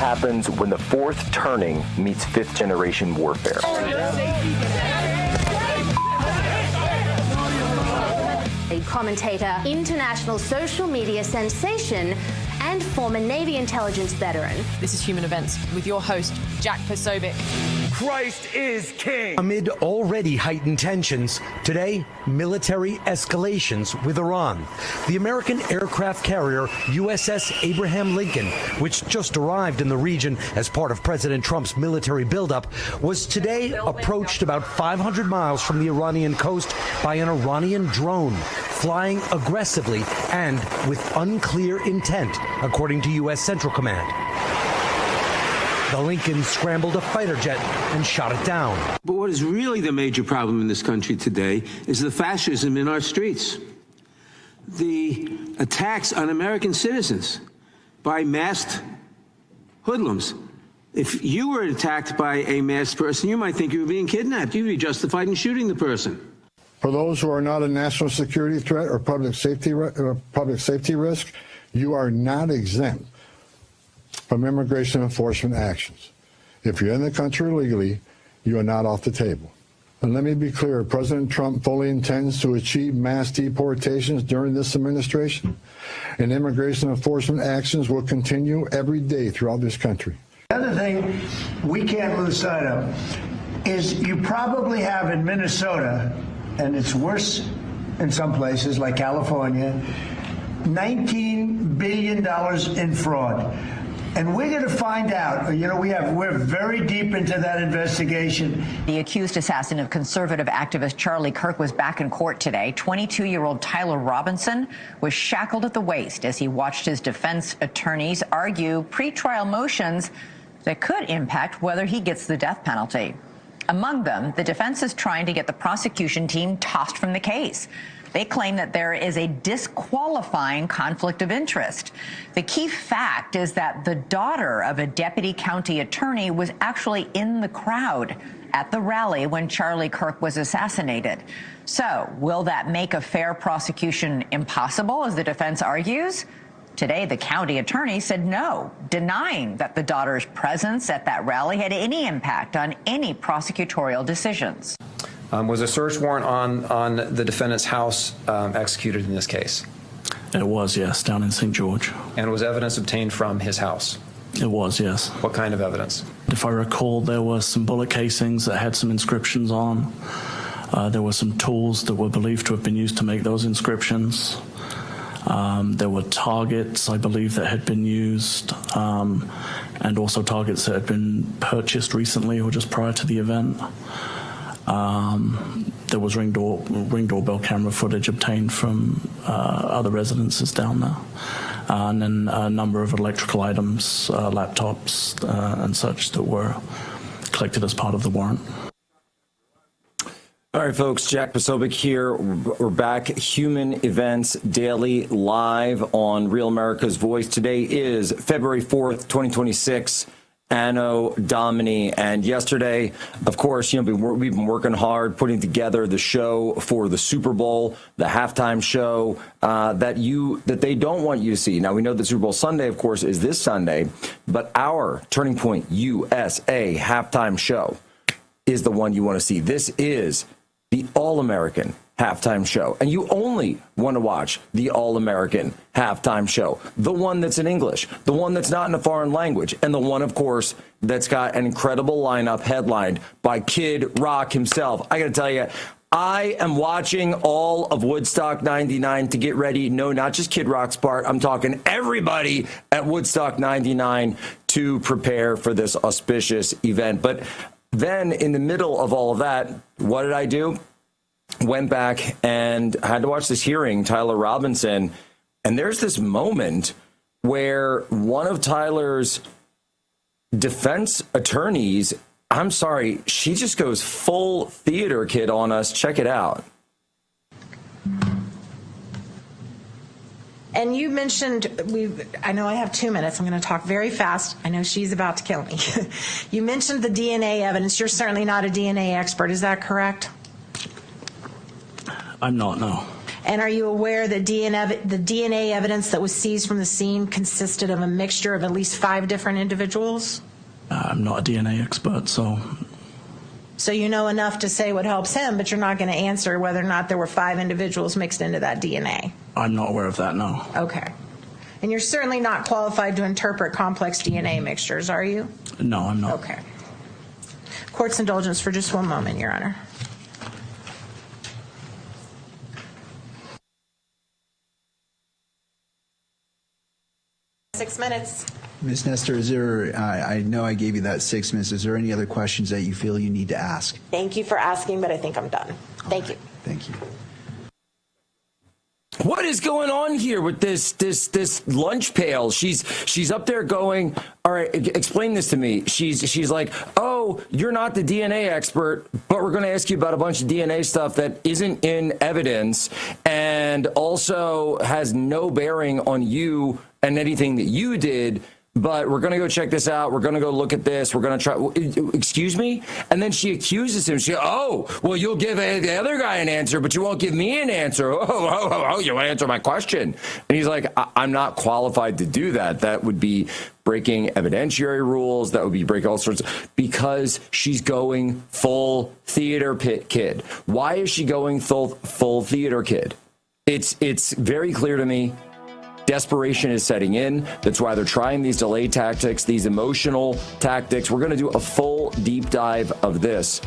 happens when the fourth turning meets fifth-generation warfare. A commentator, international social media sensation, and former Navy intelligence veteran. This is Human Events with your host, Jack Posobiec. Christ is king. Amid already heightened tensions, today, military escalations with Iran. The American aircraft carrier USS Abraham Lincoln, which just arrived in the region as part of President Trump's military buildup, was today approached about 500 miles from the Iranian coast by an Iranian drone, flying aggressively and with unclear intent, according to U.S. Central Command. The Lincoln scrambled a fighter jet and shot it down. But what is really the major problem in this country today is the fascism in our streets. The attacks on American citizens by masked hoodlums. If you were attacked by a masked person, you might think you were being kidnapped. You'd be justified in shooting the person. For those who are not a national security threat or public safety risk, you are not exempt from immigration enforcement actions. If you're in the country illegally, you are not off the table. And let me be clear, President Trump fully intends to achieve mass deportations during this administration, and immigration enforcement actions will continue every day throughout this country. The other thing we can't lose sight of is you probably have in Minnesota, and it's worse in some places like California, $19 billion in fraud. And we're going to find out, we're very deep into that investigation. The accused assassin of conservative activist Charlie Kirk was back in court today. 22-year-old Tyler Robinson was shackled at the waist as he watched his defense attorneys argue pretrial motions that could impact whether he gets the death penalty. Among them, the defense is trying to get the prosecution team tossed from the case. They claim that there is a disqualifying conflict of interest. The key fact is that the daughter of a deputy county attorney was actually in the crowd at the rally when Charlie Kirk was assassinated. So, will that make a fair prosecution impossible, as the defense argues? Today, the county attorney said no, denying that the daughter's presence at that rally had any impact on any prosecutorial decisions. Was a search warrant on the defendant's house executed in this case? It was, yes, down in St. George. And was evidence obtained from his house? It was, yes. What kind of evidence? If I recall, there were some bullet casings that had some inscriptions on. There were some tools that were believed to have been used to make those inscriptions. There were targets, I believe, that had been used, and also targets that had been purchased recently or just prior to the event. There was ring doorbell camera footage obtained from other residences down there, and then a number of electrical items, laptops and such that were collected as part of the warrant. All right, folks, Jack Posobiec here. We're back. Human Events Daily, live on Real America's Voice. Today is February 4th, 2026. Anno Domini. And yesterday, of course, we've been working hard putting together the show for the Super Bowl, the halftime show that they don't want you to see. Now, we know that Super Bowl Sunday, of course, is this Sunday, but our Turning Point USA halftime show is the one you want to see. This is the All-American halftime show. And you only want to watch the All-American halftime show, the one that's in English, the one that's not in a foreign language, and the one, of course, that's got an incredible lineup headlined by Kid Rock himself. I got to tell you, I am watching all of Woodstock 99 to get ready. No, not just Kid Rock's part. I'm talking everybody at Woodstock 99 to prepare for this auspicious event. But then in the middle of all of that, what did I do? Went back and had to watch this hearing, Tyler Robinson, and there's this moment where one of Tyler's defense attorneys, I'm sorry, she just goes full theater kid on us. Check it out. And you mentioned, I know I have 2 minutes. I'm going to talk very fast. I know she's about to kill me. You mentioned the DNA evidence. You're certainly not a DNA expert. Is that correct? I'm not, no. And are you aware that the DNA evidence that was seized from the scene consisted of a mixture of at least 5 different individuals? I'm not a DNA expert, so... So you know enough to say what helps him, but you're not going to answer whether or not there were 5 individuals mixed into that DNA? I'm not aware of that, no. Okay. And you're certainly not qualified to interpret complex DNA mixtures, are you? No, I'm not. Okay. Court's indulgence for just one moment, Your Honor. Six minutes. Ms. Nestor, is there, I know I gave you that 6 minutes. Is there any other questions that you feel you need to ask? Thank you for asking, but I think I'm done. Thank you. Thank you. What is going on here with this lunch pail? She's up there going, all right, explain this to me. She's like, oh, you're not the DNA expert, but we're going to ask you about a bunch of DNA stuff that isn't in evidence and also has no bearing on you and anything that you did. But we're going to go check this out. We're going to go look at this. We're going to try. Excuse me? And then she accuses him. Oh, well, you'll give the other guy an answer, but you won't give me an answer. Oh, you answer my question. And he's like, I'm not qualified to do that. That would be breaking evidentiary rules. That would be breaking all sorts because she's going full theater kid. Why is she going full theater kid? It's very clear to me. Desperation is setting in. That's why they're trying these delay tactics, these emotional tactics. We're going to do a full deep dive of this.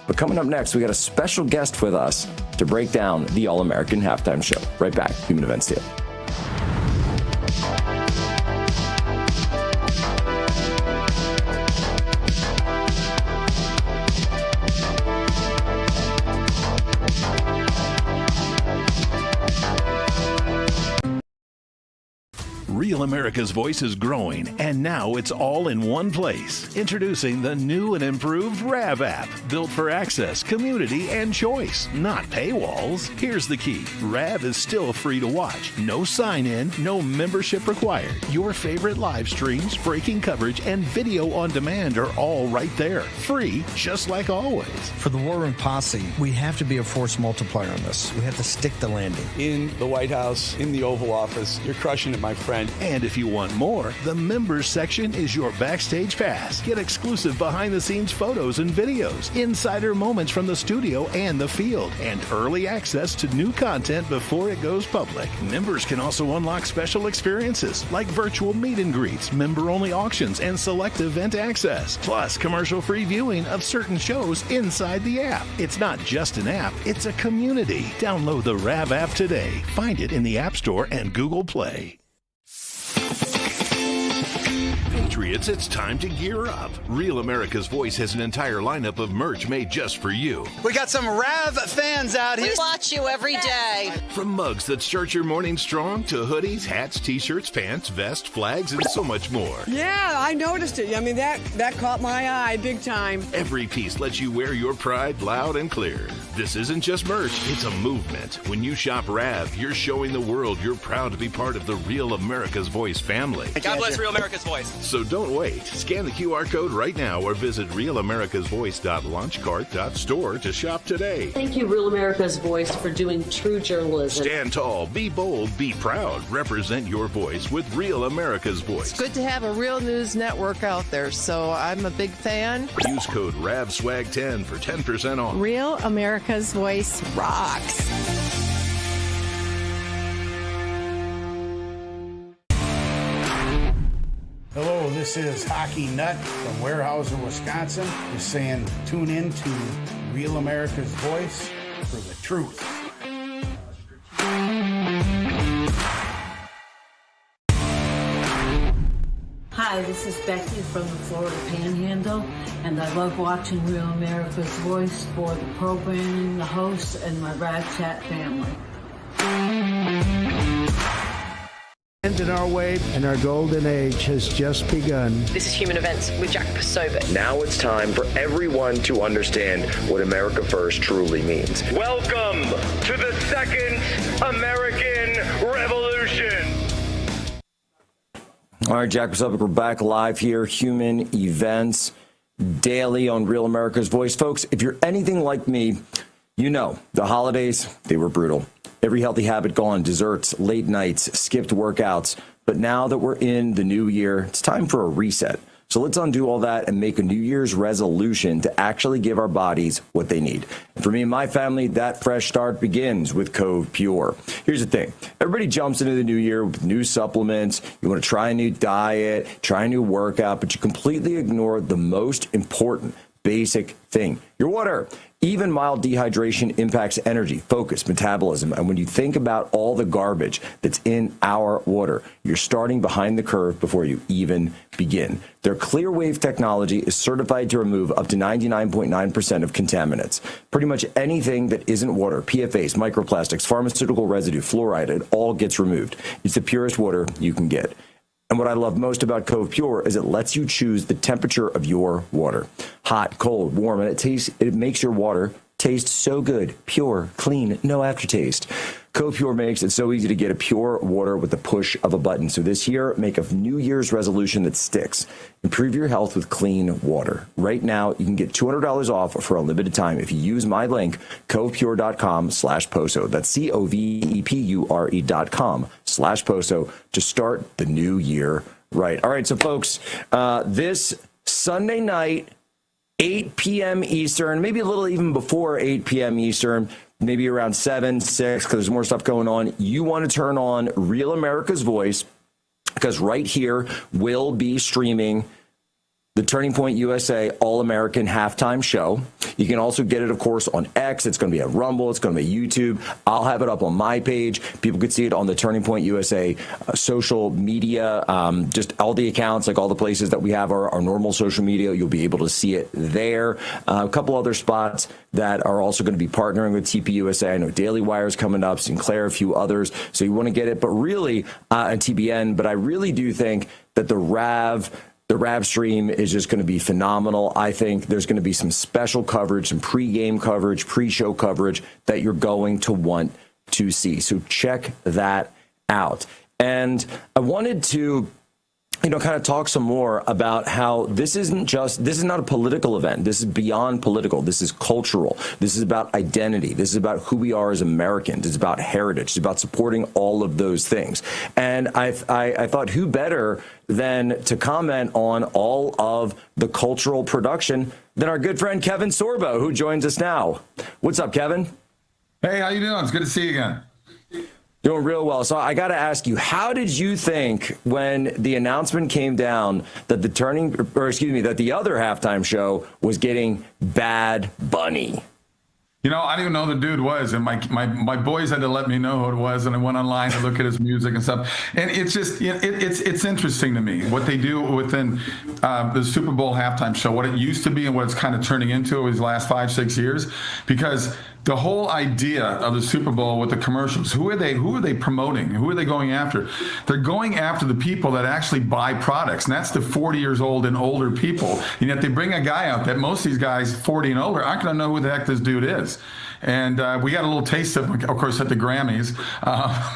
But coming up next, we got a special guest with us to break down the All-American Halftime Show. Right back. Human Events Deal. Real America's Voice is growing, and now it's all in one place. Introducing the new and improved RAV app, built for access, community, and choice, not paywalls. Here's the key. RAV is still free to watch. No sign-in, no membership required. Your favorite live streams, breaking coverage, and video on demand are all right there. Free, just like always. For the War Room Posse, we have to be a force multiplier on this. We have to stick the landing. In the White House, in the Oval Office, you're crushing it, my friend. And if you want more, the members section is your backstage pass. Get exclusive behind-the-scenes photos and videos, insider moments from the studio and the field, and early access to new content before it goes public. Members can also unlock special experiences like virtual meet and greets, member-only auctions, and select event access, plus commercial-free viewing of certain shows inside the app. It's not just an app, it's a community. Download the RAV app today. Find it in the App Store and Google Play. Patriots, it's time to gear up. Real America's Voice has an entire lineup of merch made just for you. We got some RAV fans out here. We watch you every day. From mugs that start your morning strong to hoodies, hats, t-shirts, pants, vests, flags, and so much more. Yeah, I noticed it. I mean, that caught my eye big time. Every piece lets you wear your pride loud and clear. This isn't just merch, it's a movement. When you shop RAV, you're showing the world you're proud to be part of the Real America's Voice family. God bless Real America's Voice. So don't wait. Scan the QR code right now or visit realamericasvoice.launchcart.store to shop today. Thank you, Real America's Voice, for doing true journalism. Stand tall, be bold, be proud. Represent your voice with Real America's Voice. It's good to have a real news network out there, so I'm a big fan. Use code RAVSWAG10 for 10% off. Real America's Voice rocks. Hello, this is Hockey Nut from Weyerhaeuser, Wisconsin. Just saying, tune in to Real America's Voice for the truth. Hi, this is Becky from the Florida Panhandle, and I love watching Real America's Voice for the programming, the hosts, and my Rad Chat family. In our way, and our golden age has just begun. This is Human Events with Jack Posobiec. Now it's time for everyone to understand what America First truly means. Welcome to the Second American Revolution. All right, Jack Posobiec, we're back live here, Human Events Daily on Real America's Voice. Folks, if you're anything like me, you know the holidays, they were brutal. Every healthy habit gone, desserts, late nights, skipped workouts. But now that we're in the new year, it's time for a reset. So let's undo all that and make a New Year's resolution to actually give our bodies what they need. And for me and my family, that fresh start begins with Cove Pure. Here's the thing. Everybody jumps into the new year with new supplements. You want to try a new diet, try a new workout, but you completely ignore the most important basic thing, your water. Even mild dehydration impacts energy, focus, metabolism. And when you think about all the garbage that's in our water, you're starting behind the curve before you even begin. Their Clear Wave technology is certified to remove up to 99.9% of contaminants. Pretty much anything that isn't water, PFAS, microplastics, pharmaceutical residue, fluoride, it all gets removed. It's the purest water you can get. And what I love most about Cove Pure is it lets you choose the temperature of your water. Hot, cold, warm, and it makes your water taste so good, pure, clean, no aftertaste. Cove Pure makes it so easy to get a pure water with the push of a button. So this year, make a New Year's resolution that sticks. Improve your health with clean water. Right now, you can get $200 off for a limited time if you use my link, covepure.com/POSO. That's COVEPURE.com/POSO to start the new year right. All right, so folks, this Sunday night, 8 p.m. Eastern, maybe a little even before 8 p.m. Eastern, maybe around 7, 6, because there's more stuff going on. You want to turn on Real America's Voice, because right here we'll be streaming the Turning Point USA All-American Halftime Show. You can also get it, of course, on X. It's going to be at Rumble. It's going to be YouTube. I'll have it up on my page. People could see it on the Turning Point USA social media, just all the accounts, like all the places that we have our normal social media. You'll be able to see it there. A couple other spots that are also going to be partnering with TPUSA. I know Daily Wire's coming up, Sinclair, a few others. So you want to get it, but really, and TBN, but I really do think that the RAV stream is just going to be phenomenal. I think there's going to be some special coverage, some pre-game coverage, pre-show coverage that you're going to want to see. So check that out. And I wanted to kind of talk some more about how this is not a political event. This is beyond political. This is cultural. This is about identity. This is about who we are as Americans. It's about heritage. It's about supporting all of those things. And I thought, who better than to comment on all of the cultural production than our good friend Kevin Sorbo, who joins us now. What's up, Kevin? Hey, how you doing? It's good to see you again. Doing real well. So I got to ask you, how did you think when the announcement came down that the other halftime show was getting Bad Bunny? I didn't even know who the dude was, and my boys had to let me know who it was, and I went online to look at his music and stuff. And it's just it's interesting to me what they do within the Super Bowl halftime show, what it used to be and what it's kind of turning into over these last 5-6 years, because the whole idea of the Super Bowl with the commercials, who are they promoting? Who are they going after? They're going after the people that actually buy products, and that's the 40 years old and older people. And yet they bring a guy out that most of these guys 40 and older aren't going to know who the heck this dude is. And we got a little taste of course, at the Grammys,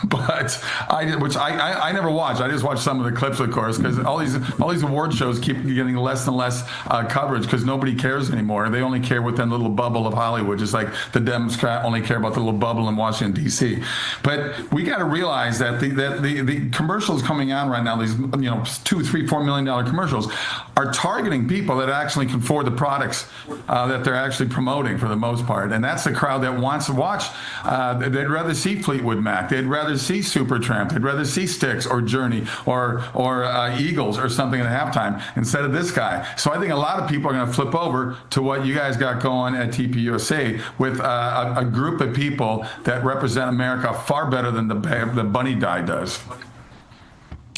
but I never watched. I just watched some of the clips, of course, because all these award shows keep getting less and less coverage because nobody cares anymore. They only care within a little bubble of Hollywood, just like the Democrats only care about the little bubble in Washington D.C. But we got to realize that the commercials coming on right now, these $2, $3, $4 million commercials, are targeting people that actually can afford the products that they're actually promoting for the most part, and that's the crowd that wants to watch. They'd rather see Fleetwood Mac. They'd rather see Supertramp. They'd rather see Styx or Journey or Eagles or something at halftime instead of this guy. So I think a lot of people are going to flip over to what you guys got going at TPUSA with a group of people that represent America far better than the Bunny guy does.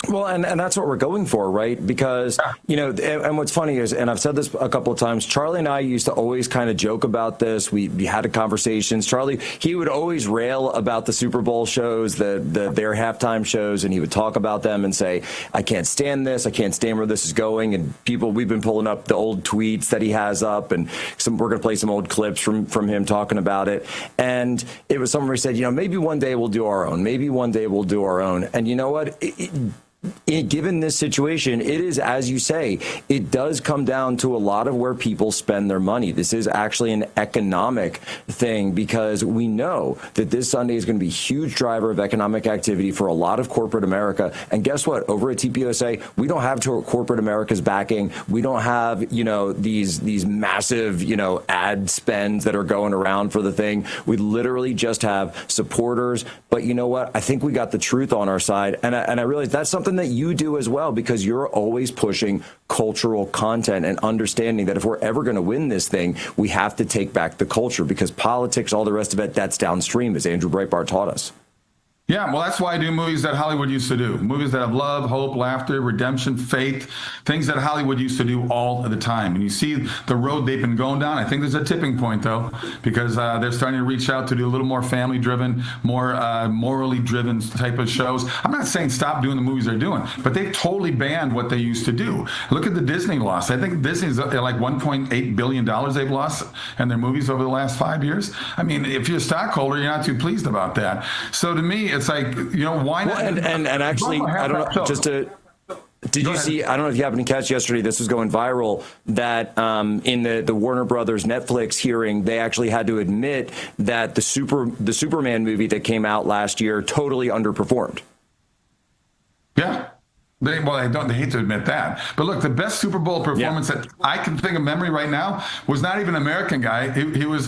Well, and that's what we're going for, right? Because, and what's funny is, and I've said this a couple of times, Charlie and I used to always kind of joke about this. We had conversations. Charlie, he would always rail about the Super Bowl shows, their halftime shows, and he would talk about them and say, I can't stand this. I can't stand where this is going. And we've been pulling up the old tweets that he has up, and we're going to play some old clips from him talking about it. And it was someone who said, maybe one day we'll do our own. Maybe one day we'll do our own. And you know what? given this situation, it is, as you say, it does come down to a lot of where people spend their money. This is actually an economic thing, because we know that this Sunday is going to be a huge driver of economic activity for a lot of corporate America. And guess what? Over at TPUSA, we don't have corporate America's backing. We don't have, these massive, ad spends that are going around for the thing. We literally just have supporters. But you know what? I think we got the truth on our side. And I realize that's something that you do as well, because you're always pushing cultural content and understanding that if we're ever going to win this thing, we have to take back the culture, because politics, all the rest of it, that's downstream, as Andrew Breitbart taught us. Yeah, well, that's why I do movies that Hollywood used to do. Movies that have love, hope, laughter, redemption, faith, things that Hollywood used to do all the time. And you see the road they've been going down. I think there's a tipping point, though, because they're starting to reach out to do a little more family-driven, more morally driven type of shows. I'm not saying stop doing the movies they're doing, but they've totally banned what they used to do. Look at the Disney loss. I think Disney's like $1.8 billion they've lost in their movies over the last 5 years. I mean, if you're a stockholder, you're not too pleased about that. So to me, it's like, why not? Well, and actually, I don't know, just to... Did you see, I don't know if you happened to catch yesterday, this was going viral, that in the Warner Brothers Netflix hearing, they actually had to admit that the Superman movie that came out last year totally underperformed. Yeah. They hate to admit that. But look, the best Super Bowl performance that I can think of memory right now was not even an American guy. He was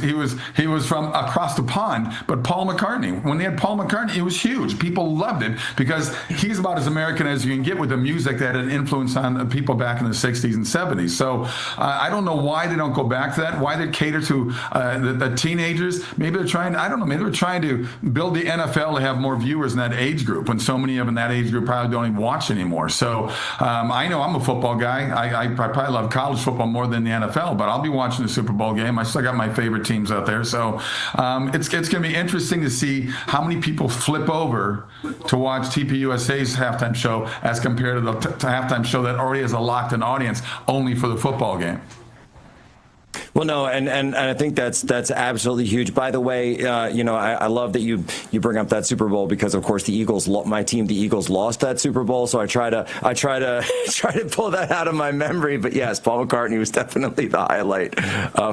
from across the pond, but Paul McCartney. When they had Paul McCartney, it was huge. People loved it because he's about as American as you can get with the music that had an influence on people back in the 60s and 70s. So I don't know why they don't go back to that, why they cater to the teenagers. Maybe they're trying, I don't know, maybe they're trying to build the NFL to have more viewers in that age group, when so many of them in that age group probably don't even watch anymore. So I know I'm a football guy. I probably love college football more than the NFL, but I'll be watching the Super Bowl game. I still got my favorite teams out there. So it's going to be interesting to see how many people flip over to watch TPUSA's halftime show as compared to the halftime show that already has a locked-in audience only for the football game. Well, no, and I think that's absolutely huge. By the way, I love that you bring up that Super Bowl, because of course the Eagles, my team, the Eagles, lost that Super Bowl. So I try to pull that out of my memory. But yes, Paul McCartney was definitely the highlight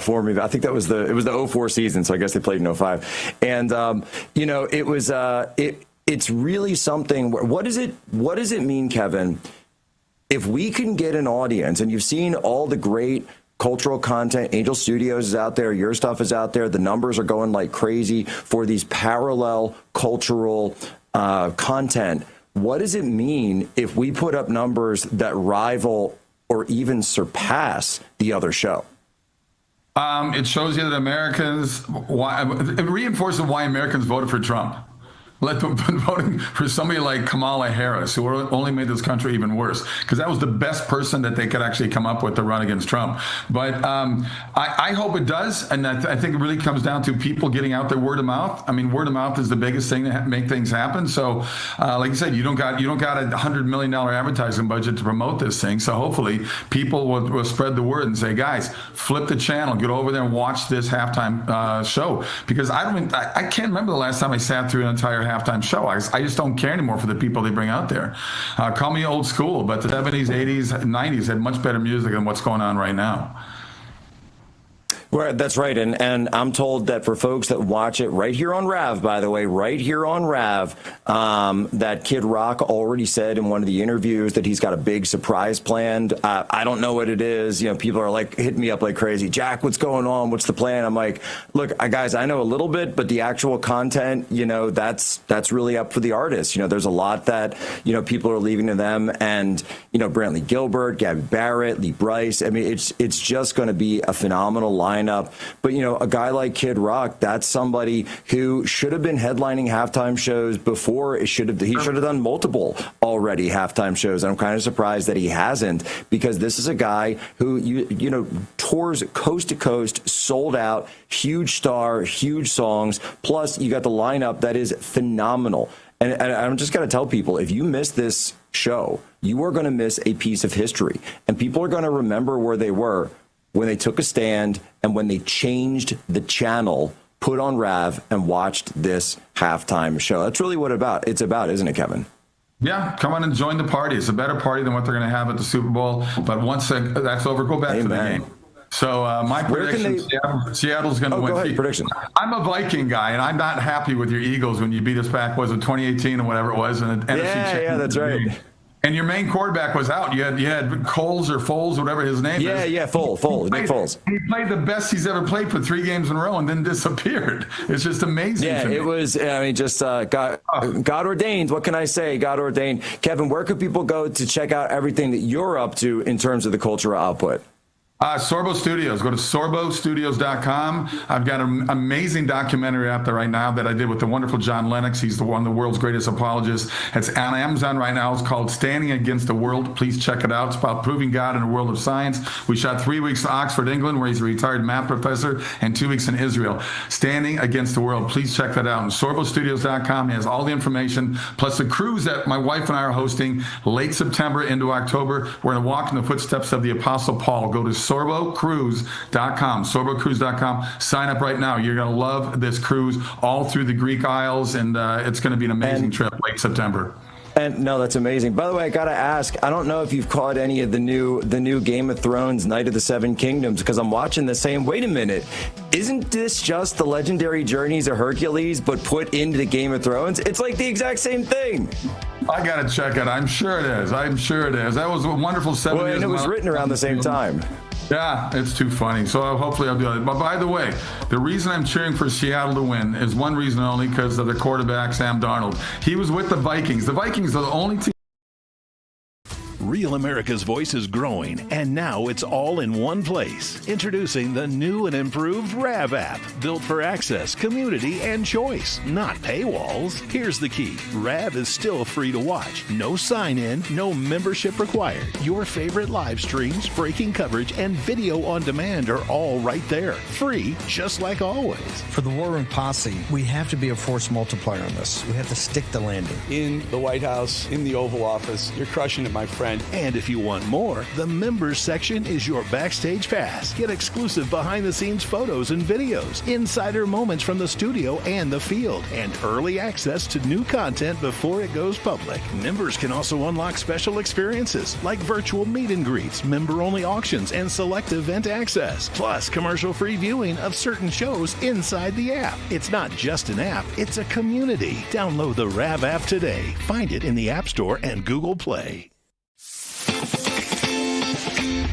for me. I think it was the 04 season, so I guess they played in 05. And it was it's really something. What does it mean, Kevin, if we can get an audience? And you've seen all the great cultural content. Angel Studios is out there. Your stuff is out there. The numbers are going like crazy for these parallel cultural content. What does it mean if we put up numbers that rival or even surpass the other show? It shows you that it reinforces why Americans voted for Trump. Let them been voting for somebody like Kamala Harris, who only made this country even worse, because that was the best person that they could actually come up with to run against Trump. But I hope it does, and I think it really comes down to people getting out their word of mouth. I mean, word of mouth is the biggest thing to make things happen. So, like you said, you don't got a $100 million advertising budget to promote this thing. So hopefully, people will spread the word and say, guys, flip the channel, get over there and watch this halftime show. Because I can't remember the last time I sat through an entire halftime show. I just don't care anymore for the people they bring out there. Call me old school, but the 70s, 80s, 90s had much better music than what's going on right now. Well, that's right. And I'm told that for folks that watch it right here on Rav, by the way, right here on Rav, that Kid Rock already said in one of the interviews that he's got a big surprise planned. I don't know what it is. People are like hitting me up like crazy. Jack, what's going on? What's the plan? I'm like, look, guys, I know a little bit, but the actual content, that's really up for the artists. There's a lot that, people are leaving to them. And, Brantley Gilbert, Gabby Barrett, Lee Bryce. I mean, it's just going to be a phenomenal lineup. But, a guy like Kid Rock, that's somebody who should have been headlining halftime shows before. He should have done multiple already halftime shows. And I'm kind of surprised that he hasn't, because this is a guy who, tours coast to coast, sold out, huge star, huge songs. Plus, you got the lineup that is phenomenal. And I'm just going to tell people, if you miss this show, you are going to miss a piece of history. And people are going to remember where they were when they took a stand and when they changed the channel, put on Rav, and watched this halftime show. That's really what it's about, isn't it, Kevin? Yeah, come on and join the party. It's a better party than what they're going to have at the Super Bowl. But once that's over, go back to the game. So my prediction, Seattle's going to win. Go ahead, prediction. I'm a Viking guy, and I'm not happy with your Eagles when you beat us back, was it 2018 or whatever it was? In the NFC Championship. Yeah, that's right. And your main quarterback was out. You had Coles or Foles, whatever his name is. Yeah, Foles, Nick Foles. He played the best he's ever played for 3 games in a row and then disappeared. It's just amazing. Yeah, it was, just God ordained. What can I say? God ordained. Kevin, where could people go to check out everything that you're up to in terms of the cultural output? Sorbo Studios. Go to sorbostudios.com. I've got an amazing documentary out there right now that I did with the wonderful John Lennox. He's one of the world's greatest apologists. It's on Amazon right now. It's called Standing Against the World. Please check it out. It's about proving God in a world of science. We shot 3 weeks to Oxford, England, where he's a retired math professor, and 2 weeks in Israel. Standing Against the World. Please check that out. And sorbostudios.com has all the information, plus the cruise that my wife and I are hosting late September into October. We're going to walk in the footsteps of the Apostle Paul. Go to sorbocruise.com, sorbocruise.com. Sign up right now. You're going to love this cruise all through the Greek Isles, and it's going to be an amazing trip late September. And no, that's amazing. By the way, I got to ask, I don't know if you've caught any of the new Game of Thrones Night of the Seven Kingdoms, because I'm watching this saying, wait a minute, isn't this just the legendary journeys of Hercules, but put into the Game of Thrones? It's like the exact same thing. I got to check it. I'm sure it is. That was a wonderful 7 years. And it was written around the same time. Yeah, it's too funny. So hopefully I'll do it. But by the way, the reason I'm cheering for Seattle to win is one reason only, because of the quarterback, Sam Darnold. He was with the Vikings. The Vikings are the only team. Real America's Voice is growing, and now it's all in one place. Introducing the new and improved RAV app, built for access, community, and choice, not paywalls. Here's the key. RAV is still free to watch. No sign-in, no membership required. Your favorite live streams, breaking coverage, and video on demand are all right there. Free, just like always. For the War Room Posse, we have to be a force multiplier on this. We have to stick the landing. In the White House, in the Oval Office, you're crushing it, my friend. And if you want more, the members section is your backstage pass. Get exclusive behind-the-scenes photos and videos, insider moments from the studio and the field, and early access to new content before it goes public. Members can also unlock special experiences like virtual meet and greets, member-only auctions, and select event access, plus commercial-free viewing of certain shows inside the app. It's not just an app, it's a community. Download the RAV app today. Find it in the App Store and Google Play.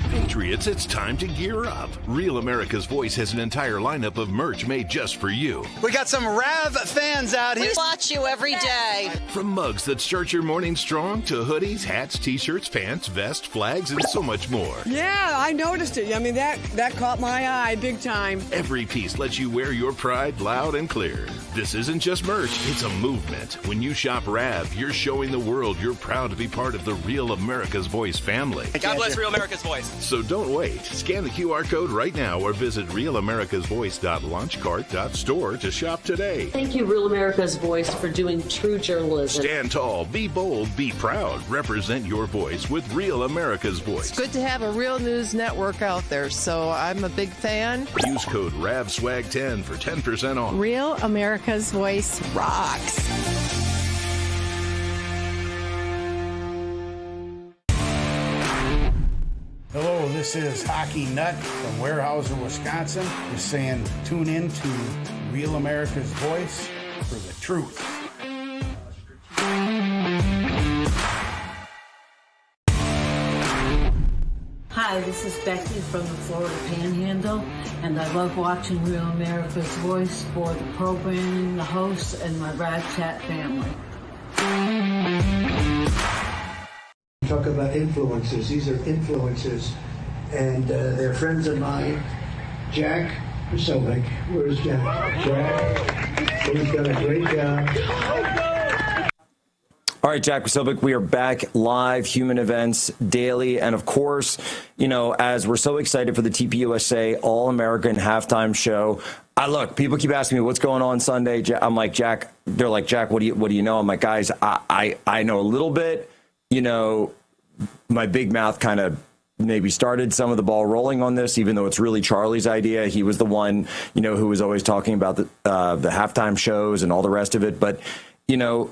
Patriots, it's time to gear up. Real America's Voice has an entire lineup of merch made just for you. We got some RAV fans out here. We watch you every day. From mugs that start your morning strong to hoodies, hats, t-shirts, pants, vests, flags, and so much more. Yeah, I noticed it. I mean, that caught my eye big time. Every piece lets you wear your pride loud and clear. This isn't just merch, it's a movement. When you shop RAV, you're showing the world you're proud to be part of the Real America's Voice family. God bless Real America's Voice. So don't wait. Scan the QR code right now or visit realamericasvoice.launchcart.store to shop today. Thank you, Real America's Voice, for doing true journalism. Stand tall, be bold, be proud. Represent your voice with Real America's Voice. It's good to have a real news network out there, so I'm a big fan. Use code RAVSWAG10 for 10% off. Real America's Voice rocks. Hello, this is Hockey Nut from Weyerhaeuser, Wisconsin. Just saying, tune in to Real America's Voice for the truth. Hi, this is Becky from the Florida Panhandle, and I love watching Real America's Voice for the programming, the hosts, and my Rad Chat family. Talk about influencers. These are influencers, and they're friends of mine. Jack Posobiec. Where's Jack? Jack, he's done a great job. All right, Jack Posobiec, we are back live, Human Events Daily. And of course, you know, as we're so excited for the TPUSA All-American Halftime Show, look, people keep asking me what's going on Sunday. I'm like, Jack, they're like, Jack, what do you know? I'm like, guys, I know a little bit. You know, my big mouth kind of maybe started some of the ball rolling on this, even though it's really Charlie's idea. He was the one, you know, who was always talking about the halftime shows and all the rest of it. But, you know,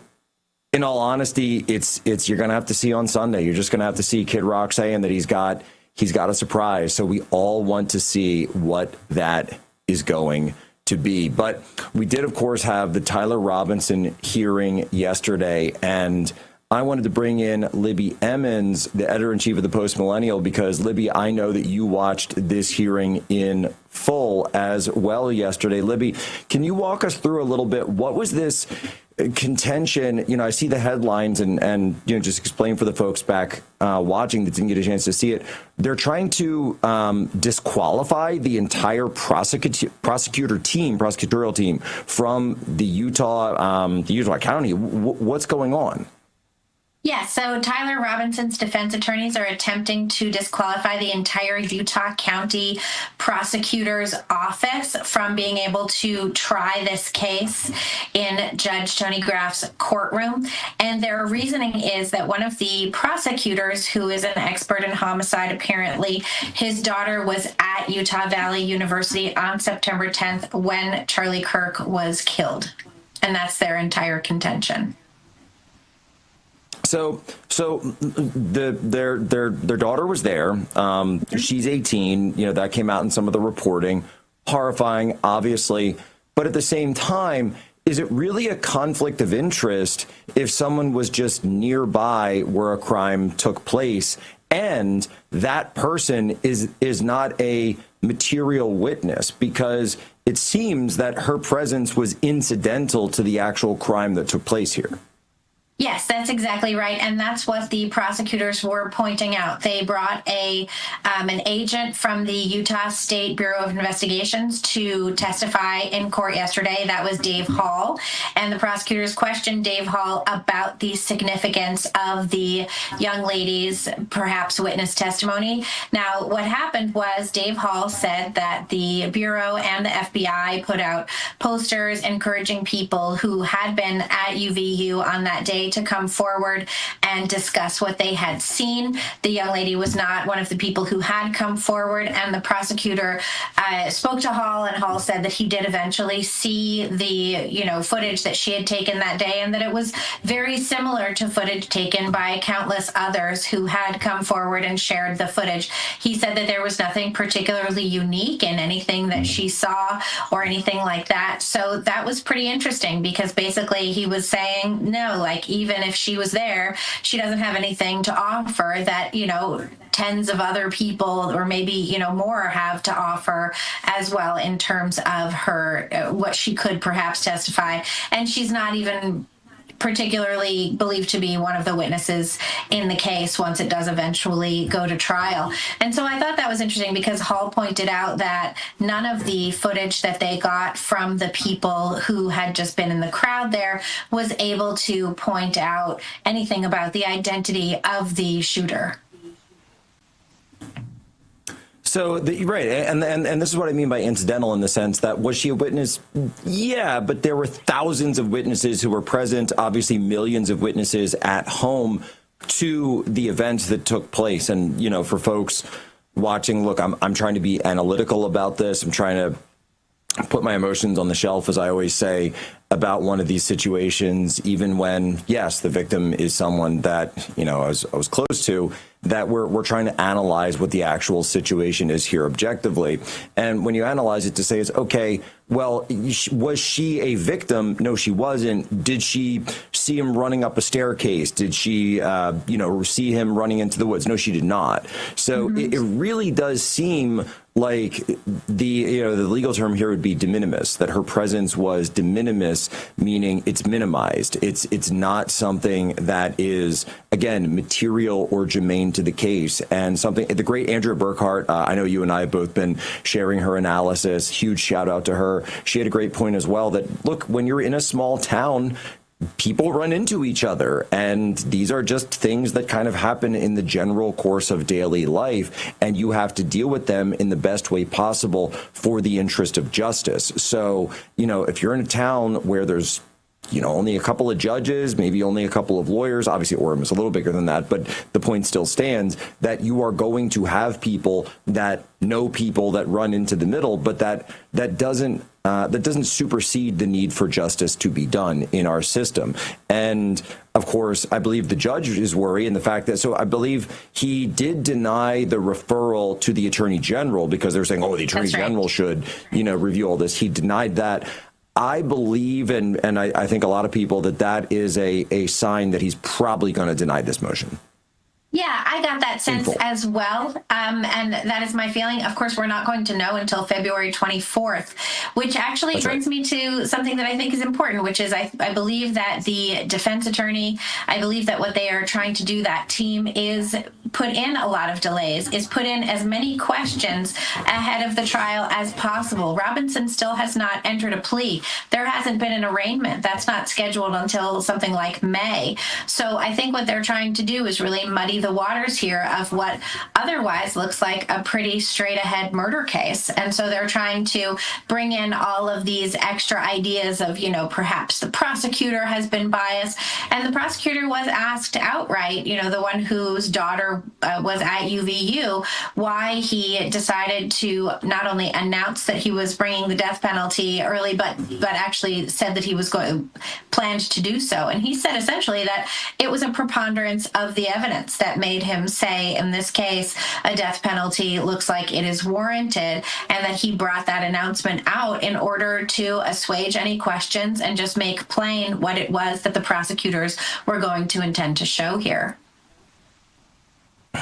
in all honesty, it's you're going to have to see on Sunday. You're just going to have to see Kid Rock saying that he's got a surprise. So we all want to see what that is going to be. But we did, of course, have the Tyler Robinson hearing yesterday, and I wanted to bring in Libby Emmons, the editor-in-chief of the Post Millennial, because, Libby, I know that you watched this hearing in full as well yesterday. Libby, can you walk us through a little bit? What was this contention? I see the headlines and just explain for the folks back watching that didn't get a chance to see it. They're trying to disqualify the entire prosecutorial team from the Utah County. What's going on? Yeah, so Tyler Robinson's defense attorneys are attempting to disqualify the entire Utah County prosecutor's office from being able to try this case in Judge Tony Graff's courtroom. And their reasoning is that one of the prosecutors, who is an expert in homicide, apparently, his daughter was at Utah Valley University on September 10th when Charlie Kirk was killed. And that's their entire contention. So their daughter was there. She's 18. That came out in some of the reporting. Horrifying, obviously. But at the same time, is it really a conflict of interest if someone was just nearby where a crime took place and that person is not a material witness? Because it seems that her presence was incidental to the actual crime that took place here. Yes, that's exactly right, and that's what the prosecutors were pointing out. They brought an agent from the Utah State Bureau of Investigations to testify in court yesterday. That was Dave Hall, and the prosecutors questioned Dave Hall about the significance of the young lady's perhaps witness testimony. Now, what happened was Dave Hall said that the Bureau and the FBI put out posters encouraging people who had been at UVU on that day to come forward and discuss what they had seen. The young lady was not one of the people who had come forward, and the prosecutor spoke to Hall, and Hall said that he did eventually see the footage that she had taken that day, and that it was very similar to footage taken by countless others who had come forward and shared the footage. He said that there was nothing particularly unique in anything that she saw or anything like that. So that was pretty interesting, because basically he was saying, no, even if she was there, she doesn't have anything to offer that, tens of other people or maybe, more have to offer as well in terms of her, what she could perhaps testify. And she's not even particularly believed to be one of the witnesses in the case once it does eventually go to trial. And so I thought that was interesting, because Hall pointed out that none of the footage that they got from the people who had just been in the crowd there was able to point out anything about the identity of the shooter. So, right, and this is what I mean by incidental, in the sense that, was she a witness? Yeah, but there were thousands of witnesses who were present, obviously millions of witnesses at home to the events that took place. And, for folks watching, look, I'm trying to be analytical about this. I'm trying to put my emotions on the shelf, as I always say, about one of these situations, even when, yes, the victim is someone that, I was close to, that we're trying to analyze what the actual situation is here objectively. And when you analyze it, to say, it's okay, well, was she a victim? No, she wasn't. Did she see him running up a staircase? Did she, see him running into the woods? No, she did not. So it really does seem like the legal term here would be de minimis, that her presence was de minimis, meaning it's minimized. It's not something that is, again, material or germane to the case. And something, the great Andrea Burkhart, I know you and I have both been sharing her analysis. Huge shout out to her. She had a great point as well, that, look, when you're in a small town, people run into each other, and these are just things that kind of happen in the general course of daily life, and you have to deal with them in the best way possible for the interest of justice. So, if you're in a town where there's only a couple of judges, maybe only a couple of lawyers. Obviously, Orem is a little bigger than that, but the point still stands that you are going to have people that know people that run into the middle, but that doesn't supersede the need for justice to be done in our system. And of course, I believe the judge's worry and the fact that, so I believe he did deny the referral to the Attorney General because they're saying, oh, the Attorney General should, review all this. He denied that. I believe, and I think a lot of people, that is a sign that he's probably going to deny this motion. Yeah, I got that sense as well. And that is my feeling. Of course, we're not going to know until February 24th, which actually brings me to something that I think is important, which is I believe that the defense attorney, I believe that what they are trying to do, that team, is put in a lot of delays, is put in as many questions ahead of the trial as possible. Robinson still has not entered a plea. There hasn't been an arraignment. That's not scheduled until something like May. So I think what they're trying to do is really muddy the waters here of what otherwise looks like a pretty straight ahead murder case. And so they're trying to bring in all of these extra ideas of, perhaps the prosecutor has been biased. And the prosecutor was asked outright, the one whose daughter was at UVU, why he decided to not only announce that he was bringing the death penalty early, but actually said that he was planned to do so. And he said essentially that it was a preponderance of the evidence that made him say, in this case, a death penalty looks like it is warranted, and that he brought that announcement out in order to assuage any questions and just make plain what it was that the prosecutors were going to intend to show here.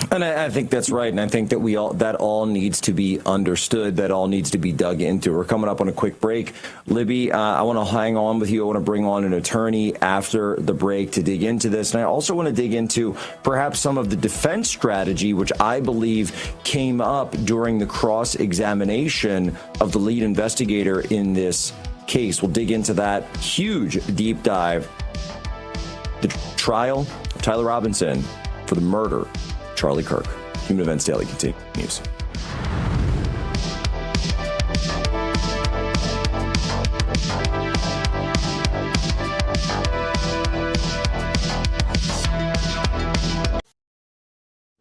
And I think that's right, and I think that that all needs to be understood, that all needs to be dug into. We're coming up on a quick break. Libby, I want to hang on with you. I want to bring on an attorney after the break to dig into this, and I also want to dig into perhaps some of the defense strategy, which I believe came up during the cross-examination of the lead investigator in this case. We'll dig into that huge deep dive. The trial of Tyler Robinson for the murder Charlie Kirk. Human Events Daily continues.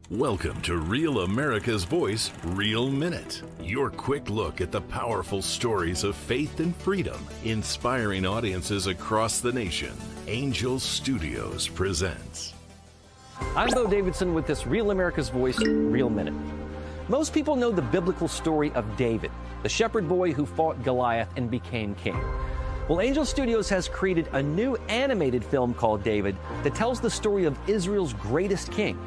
Welcome to Real America's Voice, Real Minute. Your quick look at the powerful stories of faith and freedom, inspiring audiences across the nation. Angel Studios presents. I'm Bo Davidson with this Real America's Voice, Real Minute. Most people know the biblical story of David, the shepherd boy who fought Goliath and became king. Well, Angel Studios has created a new animated film called David that tells the story of Israel's greatest king.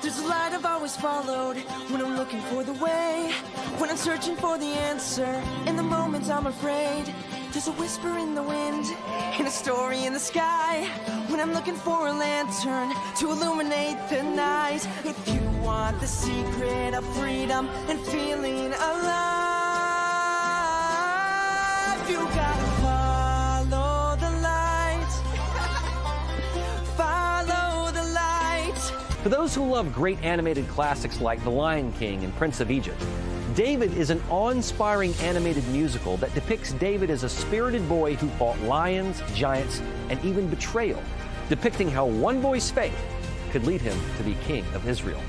There's a light I've always followed when I'm looking for the way, when I'm searching for the answer, in the moments I'm afraid. There's a whisper in the wind and a story in the sky when I'm looking for a lantern to illuminate the night. If you want the secret of freedom and feeling alive, you gotta follow the light. Follow the light. For those who love great animated classics like The Lion King and Prince of Egypt, David is an awe-inspiring animated musical that depicts David as a spirited boy who fought lions, giants, and even betrayal, depicting how one boy's faith could lead him to be king of Israel.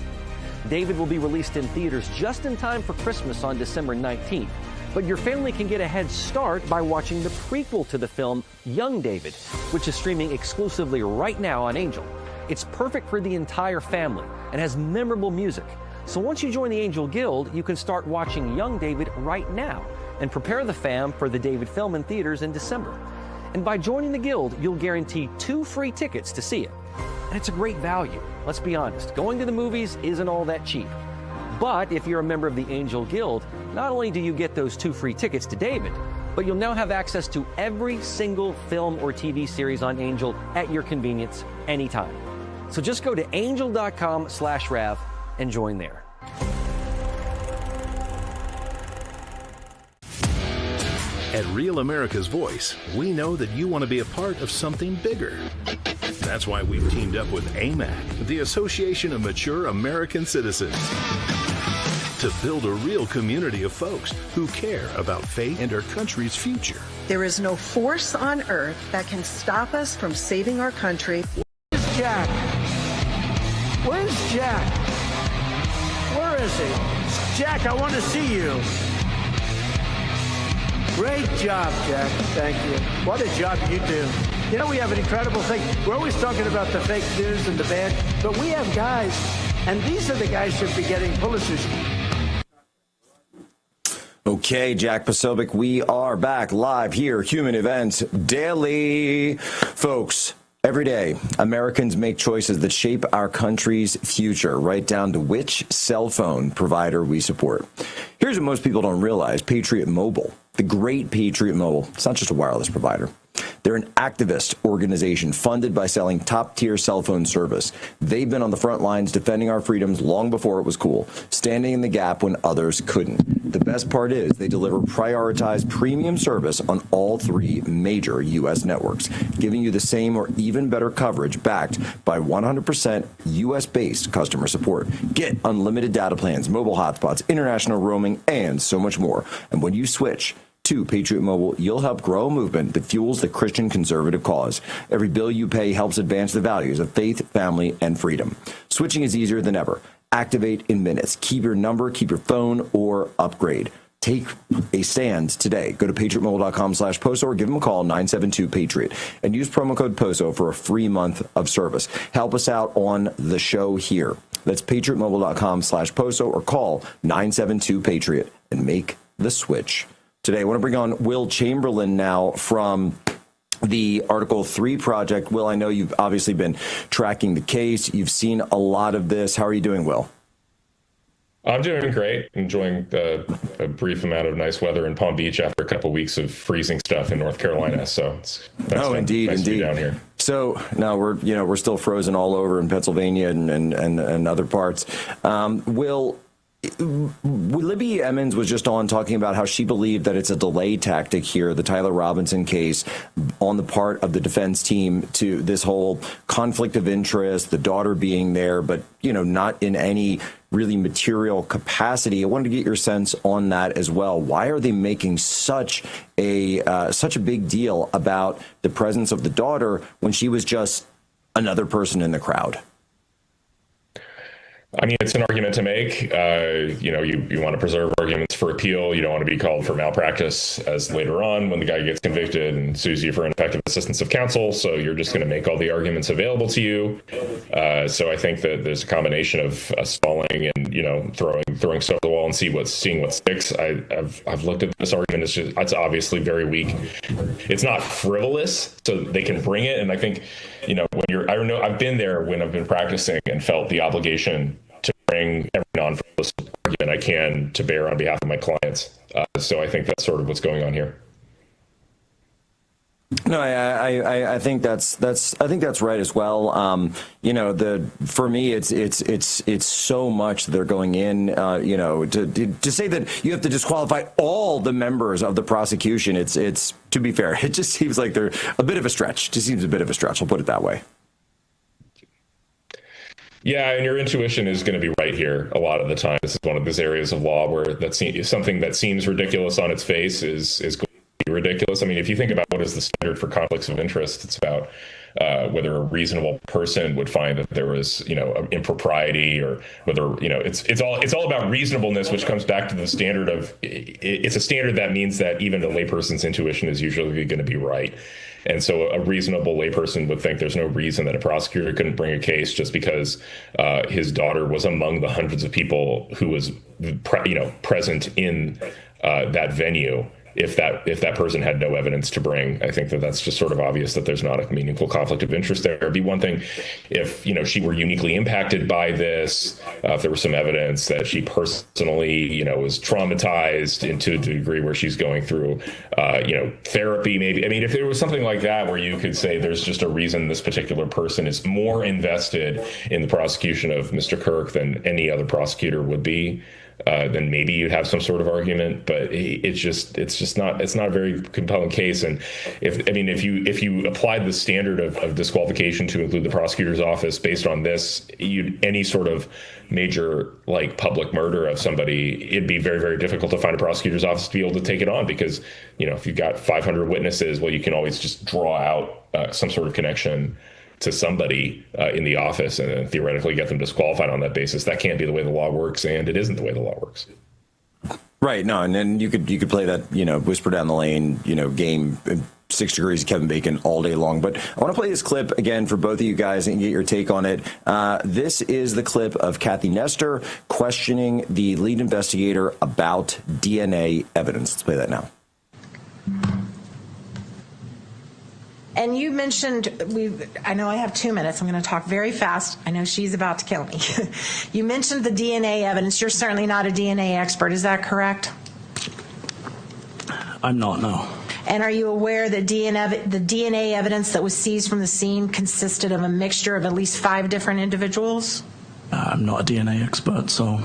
David will be released in theaters just in time for Christmas on December 19th, but your family can get a head start by watching the prequel to the film, Young David, which is streaming exclusively right now on Angel. It's perfect for the entire family and has memorable music. So once you join the Angel Guild, you can start watching Young David right now and prepare the fam for the David film in theaters in December. And by joining the Guild, you'll guarantee 2 free tickets to see it. And it's a great value. Let's be honest, going to the movies isn't all that cheap. But if you're a member of the Angel Guild, not only do you get those 2 free tickets to David, but you'll now have access to every single film or TV series on Angel at your convenience anytime. So just go to angel.com/Rav and join there. At Real America's Voice, we know that you want to be a part of something bigger. That's why we've teamed up with AMAC, the Association of Mature American Citizens, to build a real community of folks who care about faith and our country's future. There is no force on earth that can stop us from saving our country. Where's Jack? Where's Jack? Where is he? Jack, I want to see you. Great job, Jack. Thank you. What a job you do. You know, we have an incredible thing. We're always talking about the fake news and the bad, but we have guys, and these are the guys who should be getting Pulitzers. Okay, Jack Posobiec, we are back live here, Human Events Daily. Folks, every day, Americans make choices that shape our country's future, right down to which cell phone provider we support. Here's what most people don't realize. Patriot Mobile, the great Patriot Mobile, it's not just a wireless provider. They're an activist organization funded by selling top-tier cell phone service. They've been on the front lines defending our freedoms long before it was cool, standing in the gap when others couldn't. The best part is they deliver prioritized premium service on all three major U.S. networks, giving you the same or even better coverage backed by 100% U.S.-based customer support. Get unlimited data plans, mobile hotspots, international roaming, and so much more. And when you switch to Patriot Mobile, you'll help grow a movement that fuels the Christian conservative cause. Every bill you pay helps advance the values of faith, family, and freedom. Switching is easier than ever. Activate in minutes. Keep your number, keep your phone, or upgrade. Take a stand today. Go to patriotmobile.com/POSO or give them a call, 972-PATRIOT, and use promo code POSO for a free month of service. Help us out on the show here. That's patriotmobile.com/POSO or call 972-PATRIOT and make the switch today. I want to bring on Will Chamberlain now from the Article 3 project. Will, I know you've obviously been tracking the case. You've seen a lot of this. How are you doing, Will? I'm doing great. Enjoying a brief amount of nice weather in Palm Beach after a couple of weeks of freezing stuff in North Carolina. So it's nice indeed. to be down here. So now we're still frozen all over in Pennsylvania and other parts. Will, Libby Emmons was just on talking about how she believed that it's a delay tactic here, the Tyler Robinson case, on the part of the defense team to this whole conflict of interest, the daughter being there, but, not in any really material capacity. I wanted to get your sense on that as well. Why are they making such a big deal about the presence of the daughter when she was just another person in the crowd? I mean, it's an argument to make. You want to preserve arguments for appeal. You don't want to be called for malpractice as later on when the guy gets convicted and sues you for ineffective assistance of counsel. So you're just going to make all the arguments available to you. So I think that there's a combination of stalling and throwing stuff at the wall and seeing what sticks. I've looked at this argument. It's obviously very weak. It's not frivolous, so they can bring it. And I think I've been there when I've been practicing and felt the obligation to bring every non-frivolous argument I can to bear on behalf of my clients. So I think that's sort of what's going on here. No, I think that's right as well. For me, it's so much they're going in. To say that you have to disqualify all the members of the prosecution. It's to be fair, it just seems like they're a bit of a stretch. Just seems a bit of a stretch. I'll put it that way. Yeah, and your intuition is going to be right here a lot of the time. This is one of those areas of law where something that seems ridiculous on its face is going to be ridiculous. I mean, if you think about what is the standard for conflicts of interest, it's about whether a reasonable person would find that there was, impropriety, or whether, it's all about reasonableness, which comes back to the standard of it's a standard that means that even a layperson's intuition is usually going to be right. And so a reasonable layperson would think there's no reason that a prosecutor couldn't bring a case just because his daughter was among the hundreds of people who was, present in that venue. If that person had no evidence to bring, I think that's just sort of obvious that there's not a meaningful conflict of interest there. It'd be one thing if, she were uniquely impacted by this, if there was some evidence that she personally, was traumatized into a degree where she's going through, therapy, maybe. I mean, if there was something like that where you could say there's just a reason this particular person is more invested in the prosecution of Mr. Kirk than any other prosecutor would be, then maybe you'd have some sort of argument, but it's not a very compelling case. And if you applied the standard of disqualification to include the prosecutor's office based on this, any sort of major public murder of somebody, it'd be very, very difficult to find a prosecutor's office to be able to take it on, because if you've got 500 witnesses, well, you can always just draw out some sort of connection to somebody in the office and theoretically get them disqualified on that basis. That can't be the way the law works, and it isn't the way the law works. Right. No, and then you could play that, whisper down the lane, game 6 Degrees of Kevin Bacon all day long. But I want to play this clip again for both of you guys and get your take on it. This is the clip of Kathy Nestor questioning the lead investigator about DNA evidence. Let's play that now. And you mentioned, I know I have 2 minutes. I'm going to talk very fast. I know she's about to kill me. You mentioned the DNA evidence. You're certainly not a DNA expert. Is that correct? I'm not, no. And are you aware that the DNA evidence that was seized from the scene consisted of a mixture of at least 5 different individuals? I'm not a DNA expert, so...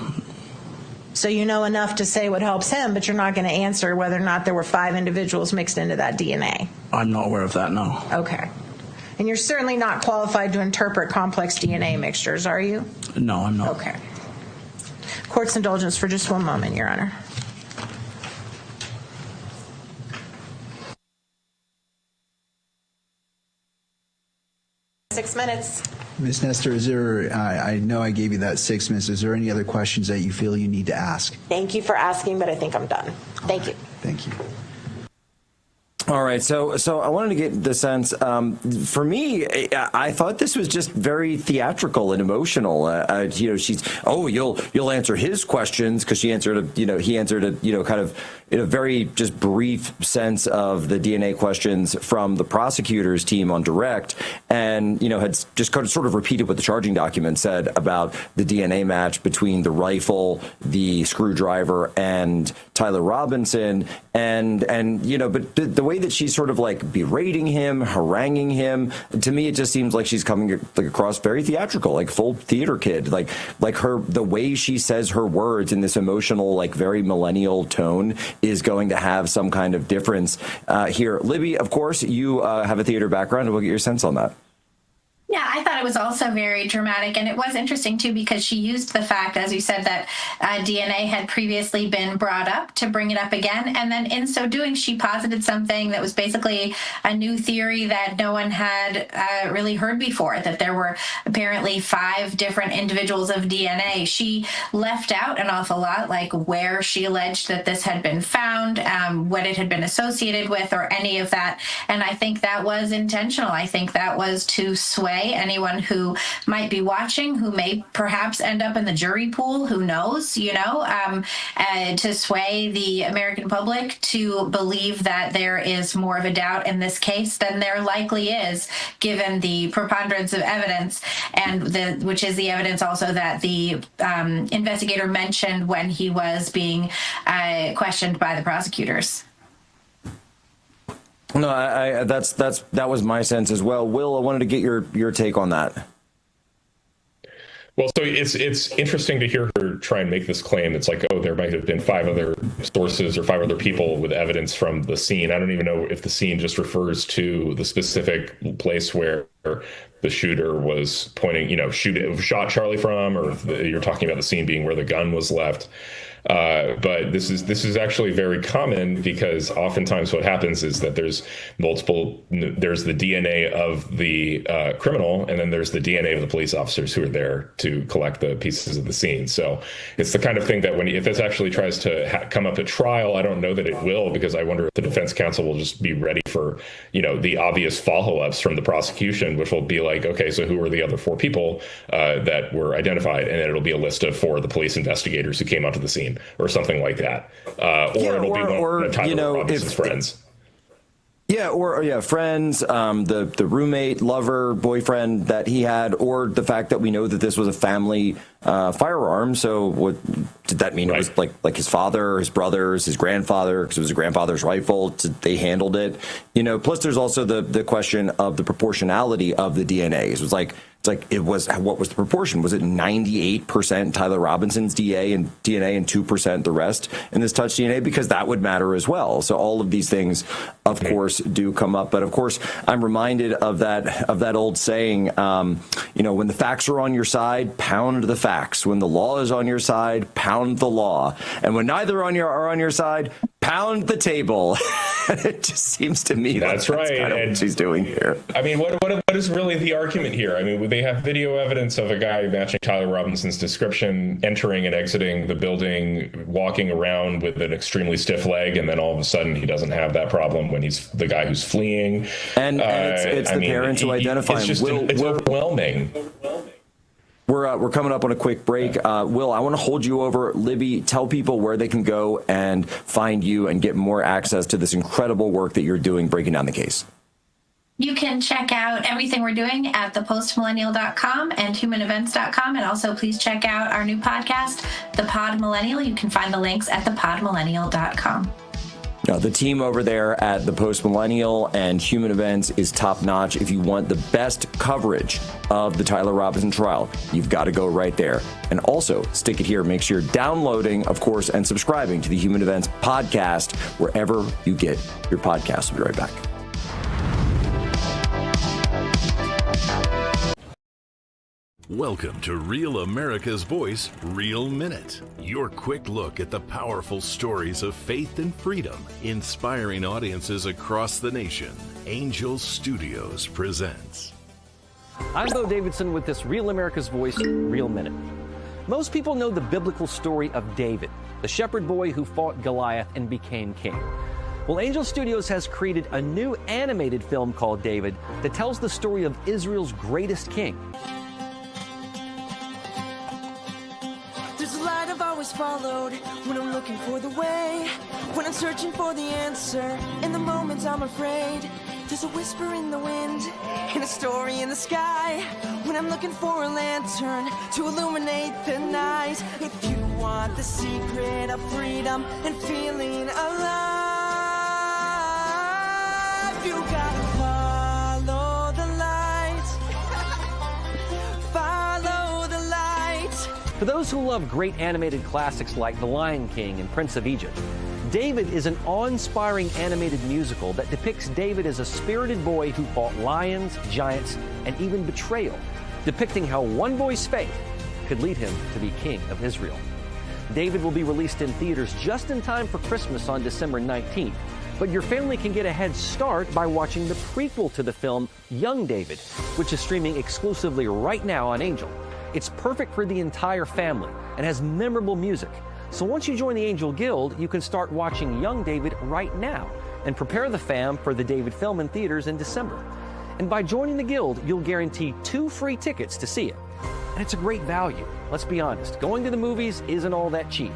So you know enough to say what helps him, but you're not going to answer whether or not there were 5 individuals mixed into that DNA. I'm not aware of that, no. Okay. And you're certainly not qualified to interpret complex DNA mixtures, are you? No, I'm not. Okay. Court's indulgence for just one moment, Your Honor. Six minutes. Ms. Nestor, is there, I know I gave you that 6 minutes. Is there any other questions that you feel you need to ask? Thank you for asking, but I think I'm done. Thank you. Thank you. All right, so I wanted to get the sense. For me, I thought this was just very theatrical and emotional. She's you'll answer his questions because he answered kind of in a very just brief sense of the DNA questions from the prosecutor's team on direct, and had just kind of sort of repeated what the charging document said about the DNA match between the rifle, the screwdriver, and Tyler Robinson, and but the way that she's sort of like berating him, haranguing him, to me it just seems like she's coming across very theatrical, like full theater kid, like the way she says her words in this emotional, like very millennial tone is going to have some kind of difference here. Libby, of course, you have a theater background, and we'll get your sense on that. Yeah, I thought it was also very dramatic, and it was interesting, too, because she used the fact, as you said, that DNA had previously been brought up to bring it up again, and then in so doing, she posited something that was basically a new theory that no one had really heard before, that there were apparently 5 different individuals of DNA. She left out an awful lot, like where she alleged that this had been found, what it had been associated with, or any of that, and I think that was intentional. I think that was to sway anyone who might be watching, who may perhaps end up in the jury pool, who knows, to sway the American public to believe that there is more of a doubt in this case than there likely is, given the preponderance of evidence, and which is the evidence also that the investigator mentioned when he was being questioned by the prosecutors. No, that was my sense as well. Will, I wanted to get your take on that. Well, so it's interesting to hear her try and make this claim. It's like, there might have been 5 other sources or 5 other people with evidence from the scene. I don't even know if the scene just refers to the specific place where the shooter was pointing, shot Charlie from, or you're talking about the scene being where the gun was left. But this is actually very common, because oftentimes what happens is that there's the DNA of the criminal, and then there's the DNA of the police officers who are there to collect the pieces of the scene. So it's the kind of thing that if this actually tries to come up at trial, I don't know that it will, because I wonder if the defense counsel will just be ready for, the obvious follow-ups from the prosecution, which will be like, okay, so who are the other 4 people that were identified? And then it'll be a list of 4 of the police investigators who came onto the scene, or something like that, it'll be one of Tyler Robinson's friends. Yeah, friends, the roommate, lover, boyfriend that he had, or the fact that we know that this was a family firearm. So what did that mean? Right. It was like his father, his brothers, his grandfather, because it was his grandfather's rifle. They handled it. Plus there's also the question of the proportionality of the DNA. It was like, what was the proportion? Was it 98% Tyler Robinson's DNA and 2% the rest in this touch DNA? Because that would matter as well. So all of these things, of course, do come up. But of course, I'm reminded of that old saying, when the facts are on your side, pound the facts. When the law is on your side, pound the law. And when neither are on your side, pound the table. It just seems to me that's like right. Kind of what she's doing here. I mean, what is really the argument here? I mean, they have video evidence of a guy matching Tyler Robinson's description, entering and exiting the building, walking around with an extremely stiff leg, and then all of a sudden he doesn't have that problem when he's the guy who's fleeing. And it's the parents who identify him. It's overwhelming. We're coming up on a quick break. Will, I want to hold you over. Libby, tell people where they can go and find you and get more access to this incredible work that you're doing breaking down the case. You can check out everything we're doing at thepostmillennial.com and humanevents.com. And also please check out our new podcast, The Pod Millennial. You can find the links at thepodmillennial.com. The team over there at the Post Millennial and Human Events is top notch. If you want the best coverage of the Tyler Robinson trial, you've got to go right there. And also stick it here. Make sure you're downloading, of course, and subscribing to the Human Events podcast wherever you get your podcasts. We'll be right back. Welcome to Real America's Voice, Real Minute. Your quick look at the powerful stories of faith and freedom, inspiring audiences across the nation. Angel Studios presents. I'm Bo Davidson with this Real America's Voice, Real Minute. Most people know the biblical story of David, the shepherd boy who fought Goliath and became king. Well, Angel Studios has created a new animated film called David that tells the story of Israel's greatest king. There's a light I've always followed when I'm looking for the way, when I'm searching for the answer. In the moments I'm afraid, there's a whisper in the wind and a story in the sky. When I'm looking for a lantern to illuminate the night. If you want the secret of freedom and feeling alive, you gotta follow the light. Follow the light. For those who love great animated classics like The Lion King and Prince of Egypt, David is an awe-inspiring animated musical that depicts David as a spirited boy who fought lions, giants, and even betrayal, depicting how one boy's faith could lead him to be king of Israel. David will be released in theaters just in time for Christmas on December 19th, but your family can get a head start by watching the prequel to the film, Young David, which is streaming exclusively right now on Angel. It's perfect for the entire family and has memorable music. So once you join the Angel Guild, you can start watching Young David right now and prepare the fam for the David film in theaters in December. And by joining the Guild, you'll guarantee 2 free tickets to see it. And it's a great value. Let's be honest, going to the movies isn't all that cheap.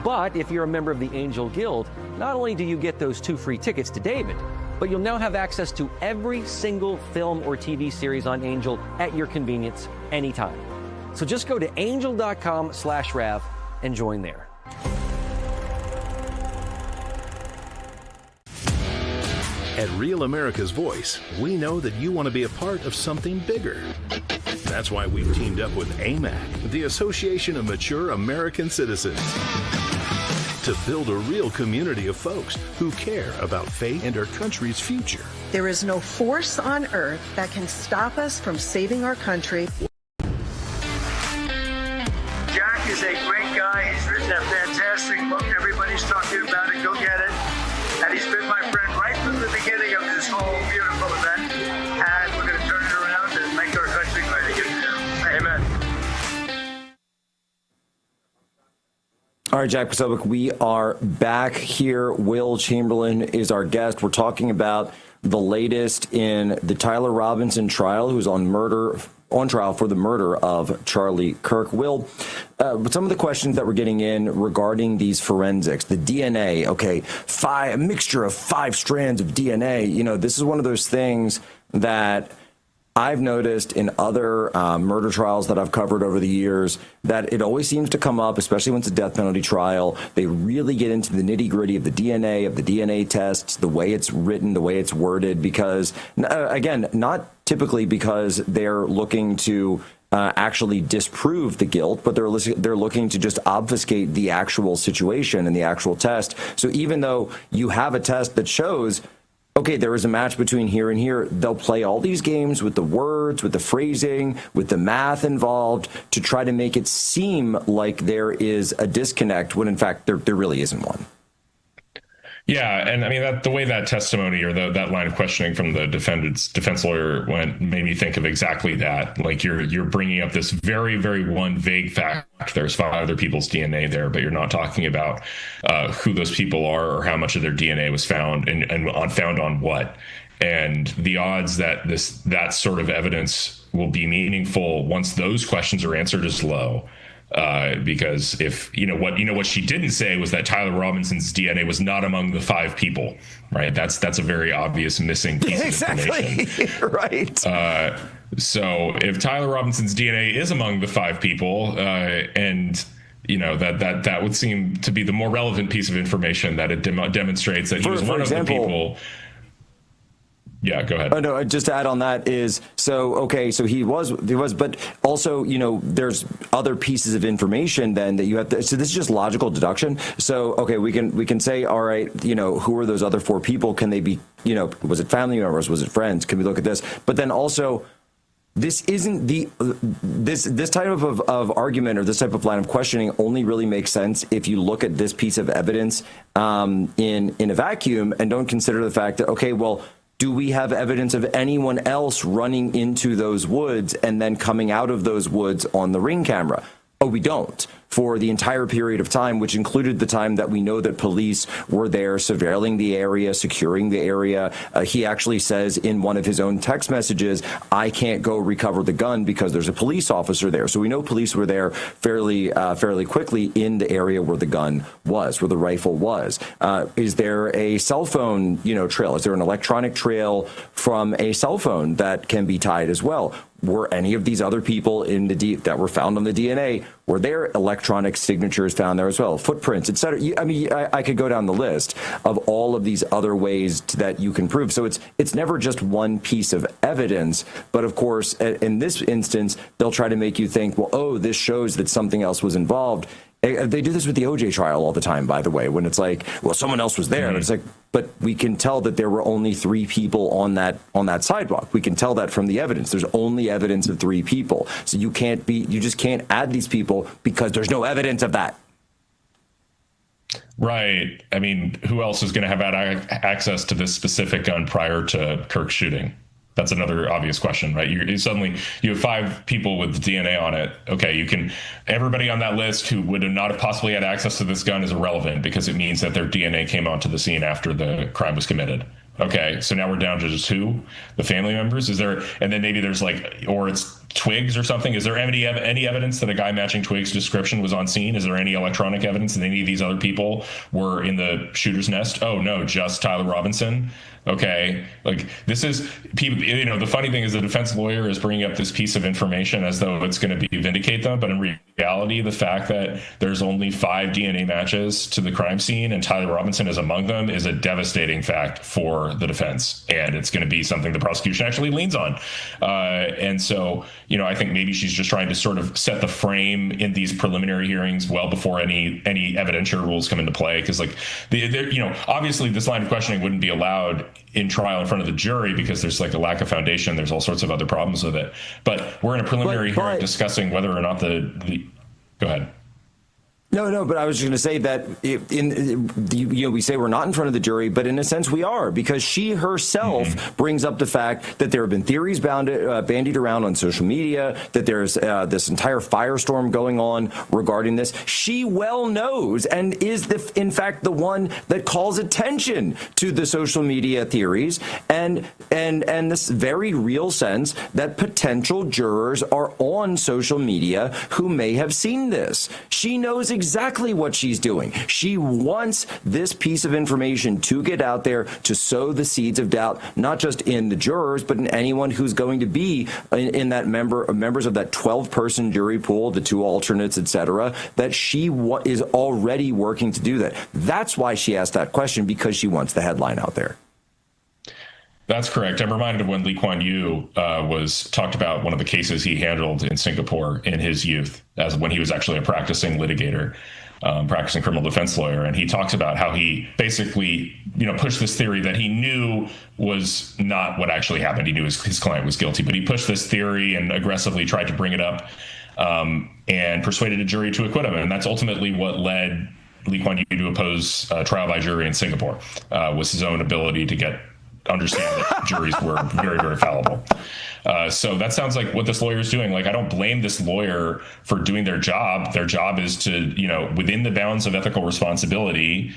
But if you're a member of the Angel Guild, not only do you get those 2 free tickets to David, but you'll now have access to every single film or TV series on Angel at your convenience anytime. So just go to angel.com/Rav and join there. At Real America's Voice, we know that you want to be a part of something bigger. That's why we've teamed up with AMAC, the Association of Mature American Citizens, to build a real community of folks who care about faith and our country's future. There is no force on earth that can stop us from saving our country. Jack is a great guy. He's written a fantastic book. Everybody's talking about it. Go get it. And he's been my friend right from the beginning of this whole beautiful event. And we're going to turn it around and make our country great again. Amen. All right, Jack Posobiec, we are back here. Will Chamberlain is our guest. We're talking about the latest in the Tyler Robinson trial, who's on trial for the murder of Charlie Kirk. Will, some of the questions that we're getting in regarding these forensics, the DNA, okay, a mixture of 5 strands of DNA. You know, this is one of those things that I've noticed in other murder trials that I've covered over the years, that it always seems to come up, especially when it's a death penalty trial. They really get into the nitty-gritty of the DNA tests, the way it's written, the way it's worded, because, again, not typically because they're looking to actually disprove the guilt, but they're looking to just obfuscate the actual situation and the actual test. So even though you have a test that shows, okay, there is a match between here and here, they'll play all these games with the words, with the phrasing, with the math involved to try to make it seem like there is a disconnect when in fact there really isn't one. Yeah, and I mean the way that testimony or that line of questioning from the defense lawyer made me think of exactly that. Like you're bringing up this very, very one vague fact. There's 5 other people's DNA there, but you're not talking about who those people are or how much of their DNA was found and found on what. And the odds that that sort of evidence will be meaningful once those questions are answered is low. Because if what she didn't say was that Tyler Robinson's DNA was not among the 5 people, right? That's a very obvious missing piece of information. Right. So if Tyler Robinson's DNA is among the 5 people, and that would seem to be the more relevant piece of information, that it demonstrates that he was one of the people. Yeah, go ahead. Oh, no, just to add on that is, so he was, but also, there's other pieces of information then that you have to, so this is just logical deduction. So, okay, we can say, all right, who are those other 4 people? Can they be, was it family members? Was it friends? Can we look at this? But then also, this isn't this type of argument or this type of line of questioning only really makes sense if you look at this piece of evidence in a vacuum and don't consider the fact that, okay, well, do we have evidence of anyone else running into those woods and then coming out of those woods on the Ring camera? Oh, we don't. For the entire period of time, which included the time that we know that police were there surveilling the area, securing the area. He actually says in one of his own text messages, I can't go recover the gun because there's a police officer there. So we know police were there fairly quickly in the area where the gun was, where the rifle was. Is there a cell phone, trail? Is there an electronic trail from a cell phone that can be tied as well? Were any of these other people that were found on the DNA, were there electronic signatures found there as well, footprints, et cetera? I could go down the list of all of these other ways that you can prove. So it's never just one piece of evidence, but of course, in this instance, they'll try to make you think, well, oh, this shows that something else was involved. They do this with the OJ trial all the time, by the way, when it's like, well, someone else was there. And it's like, but we can tell that there were only 3 people on that sidewalk. We can tell that from the evidence. There's only evidence of 3 people. So you just can't add these people because there's no evidence of that. Right. I mean, who else is going to have access to this specific gun prior to Kirk's shooting? That's another obvious question, right? You have 5 people with DNA on it. Okay, everybody on that list who would not have possibly had access to this gun is irrelevant because it means that their DNA came onto the scene after the crime was committed. Okay, so now we're down to just who? The family members? Is there, and then maybe there's or it's Twigs or something. Is there any evidence that a guy matching Twigs' description was on scene? Is there any electronic evidence that any of these other people were in the shooter's nest? Oh no, just Tyler Robinson. Okay, this is people. The funny thing is the defense lawyer is bringing up this piece of information as though it's going to vindicate them, but in reality, the fact that there's only 5 DNA matches to the crime scene and Tyler Robinson is among them is a devastating fact for the defense, and it's going to be something the prosecution actually leans on. And so, I think maybe she's just trying to sort of set the frame in these preliminary hearings well before any evidentiary rules come into play, because obviously this line of questioning wouldn't be allowed in trial in front of the jury because there's a lack of foundation. There's all sorts of other problems with it. But we're in a preliminary hearing discussing whether or not the go ahead. No, but I was just going to say that we say we're not in front of the jury, but in a sense we are, because she herself brings up the fact that there have been theories bandied around on social media, that there's this entire firestorm going on regarding this. She well knows and is, in fact, the one that calls attention to the social media theories and this very real sense that potential jurors are on social media who may have seen this. She knows exactly what she's doing. She wants this piece of information to get out there to sow the seeds of doubt, not just in the jurors, but in anyone who's going to be in that members of that 12-person jury pool, the 2 alternates, etc., that she is already working to do that. That's why she asked that question, because she wants the headline out there. That's correct. I'm reminded of when Lee Kuan Yew was talked about one of the cases he handled in Singapore in his youth, as when he was actually a practicing litigator, practicing criminal defense lawyer. And he talks about how he basically, pushed this theory that he knew was not what actually happened. He knew his client was guilty, but he pushed this theory and aggressively tried to bring it up and persuaded a jury to acquit him. And that's ultimately what led Lee Kuan Yew to oppose trial by jury in Singapore, was his own ability to understand that juries were very, very fallible. So that sounds like what this lawyer is doing. Like, I don't blame this lawyer for doing their job. Their job is to, within the bounds of ethical responsibility,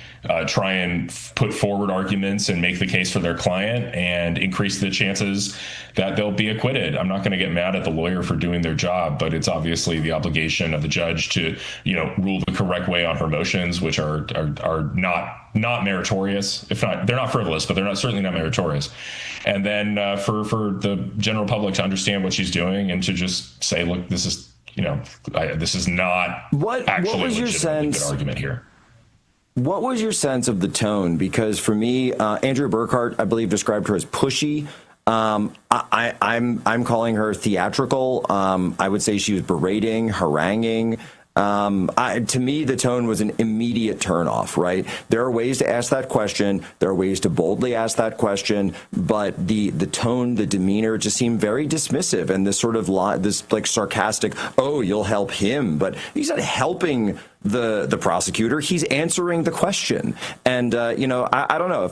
try and put forward arguments and make the case for their client and increase the chances that they'll be acquitted. I'm not going to get mad at the lawyer for doing their job, but it's obviously the obligation of the judge to, rule the correct way on her motions, which are not meritorious. If not, they're not frivolous, but they're certainly not meritorious. And then for the general public to understand what she's doing and to just say, look, this is, this is not actually a legitimately good argument here. What was your sense of the tone? Because for me, Andrea Burkhart, I believe, described her as pushy. I'm calling her theatrical. I would say she was berating, haranguing. To me, the tone was an immediate turnoff, right? There are ways to ask that question. There are ways to boldly ask that question, but the tone, the demeanor just seemed very dismissive, and this sort of this like sarcastic, oh, you'll help him, but he's not helping the prosecutor. He's answering the question. And, I don't know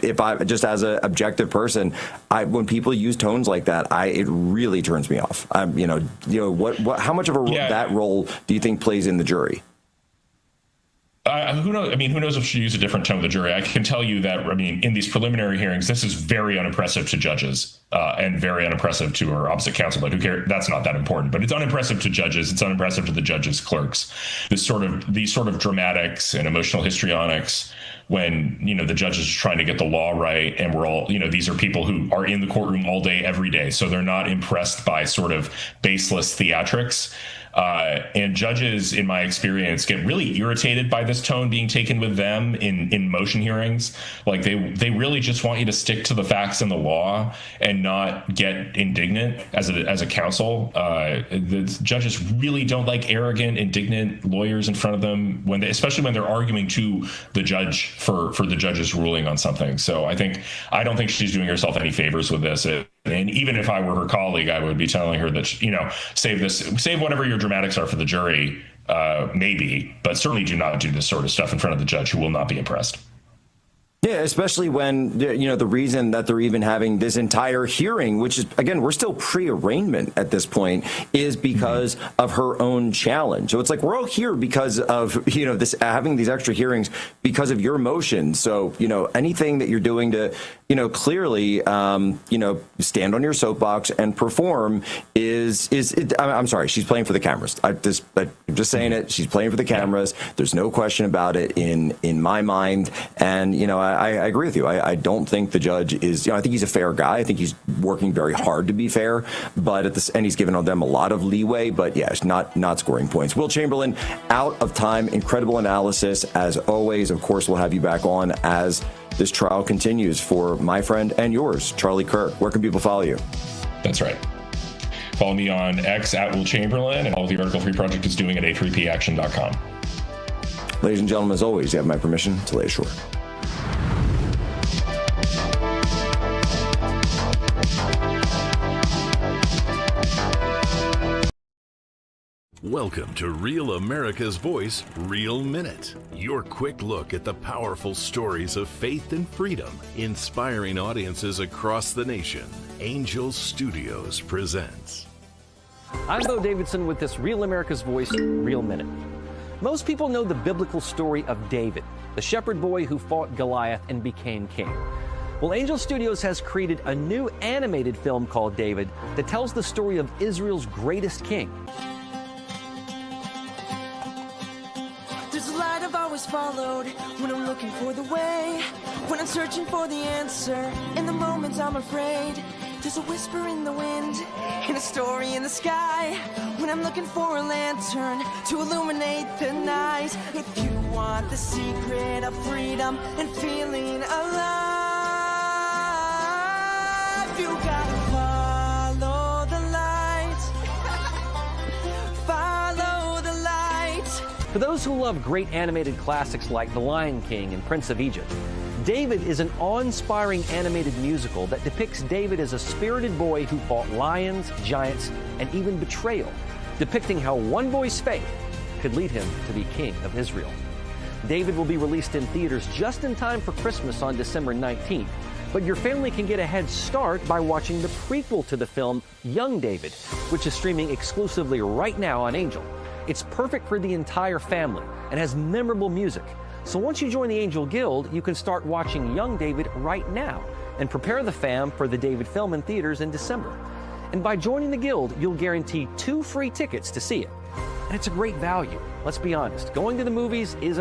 if I just as an objective person, when people use tones like that, it really turns me off. How much of that role do you think plays in the jury? Who knows? I mean, who knows if she used a different tone with the jury? I can tell you that, in these preliminary hearings, this is very unimpressive to judges and very unimpressive to her opposite counsel. But who cares? That's not that important. But it's unimpressive to judges. It's unimpressive to the judges' clerks. These sort of dramatics and emotional histrionics when, the judges are trying to get the law right. And we're all, these are people who are in the courtroom all day, every day. So they're not impressed by sort of baseless theatrics. And judges, in my experience, get really irritated by this tone being taken with them in motion hearings. Like they really just want you to stick to the facts and the law and not get indignant as a counsel. The judges really don't like arrogant, indignant lawyers in front of them especially when they're arguing to the judge for the judge's ruling on something. So I don't think she's doing herself any favors with this. And even if I were her colleague, I would be telling her that, save whatever your dramatics are for the jury, maybe, but certainly do not do this sort of stuff in front of the judge, who will not be impressed. Yeah, especially when, the reason that they're even having this entire hearing, which is, again, we're still pre-arraignment at this point, is because of her own challenge. So it's like, we're all here because of, this having these extra hearings because of your motion. So, anything that you're doing to, clearly, stand on your soapbox and perform I'm sorry, she's playing for the cameras. I'm just saying it. She's playing for the cameras. There's no question about it in my mind. And, I agree with you. I don't think the judge is, I think he's a fair guy. I think he's working very hard to be fair, but and he's given them a lot of leeway, but yeah, it's not scoring points. Will Chamberlain, out of time, incredible analysis as always. Of course, we'll have you back on as this trial continues for my friend and yours, Charlie Kirk. Where can people follow you? That's right. Follow me on X at Will Chamberlain, and all of the Article 3 Project is doing at a3paction.com. Ladies and gentlemen, as always, you have my permission to lay ashore. Welcome to Real America's Voice, Real Minute. Your quick look at the powerful stories of faith and freedom, inspiring audiences across the nation. Angel Studios presents. I'm Bo Davidson with this Real America's Voice, Real Minute. Most people know the biblical story of David, the shepherd boy who fought Goliath and became king. Well, Angel Studios has created a new animated film called David that tells the story of Israel's greatest king. Followed when I'm looking for the way, when I'm searching for the answer, in the moments I'm afraid, there's a whisper in the wind, and a story in the sky, when I'm looking for a lantern to illuminate the night. If you want the secret of freedom and feeling alive, you gotta follow the light, follow the light. For those who love great animated classics like The Lion King and Prince of Egypt, David is an awe-inspiring animated musical that depicts David as a spirited boy who fought lions, giants, and even betrayal, depicting how one boy's faith could lead him to be king of Israel. David will be released in theaters just in time for Christmas on December 19th. But your family can get a head start by watching the prequel to the film, Young David, which is streaming exclusively right now on Angel. It's perfect for the entire family and has memorable music. So once you join the Angel Guild, you can start watching Young David right now and prepare the fam for the David film in theaters in December. And by joining the Guild, you'll guarantee 2 free tickets to see it. And it's a great value. Let's be honest, going to the movies isn't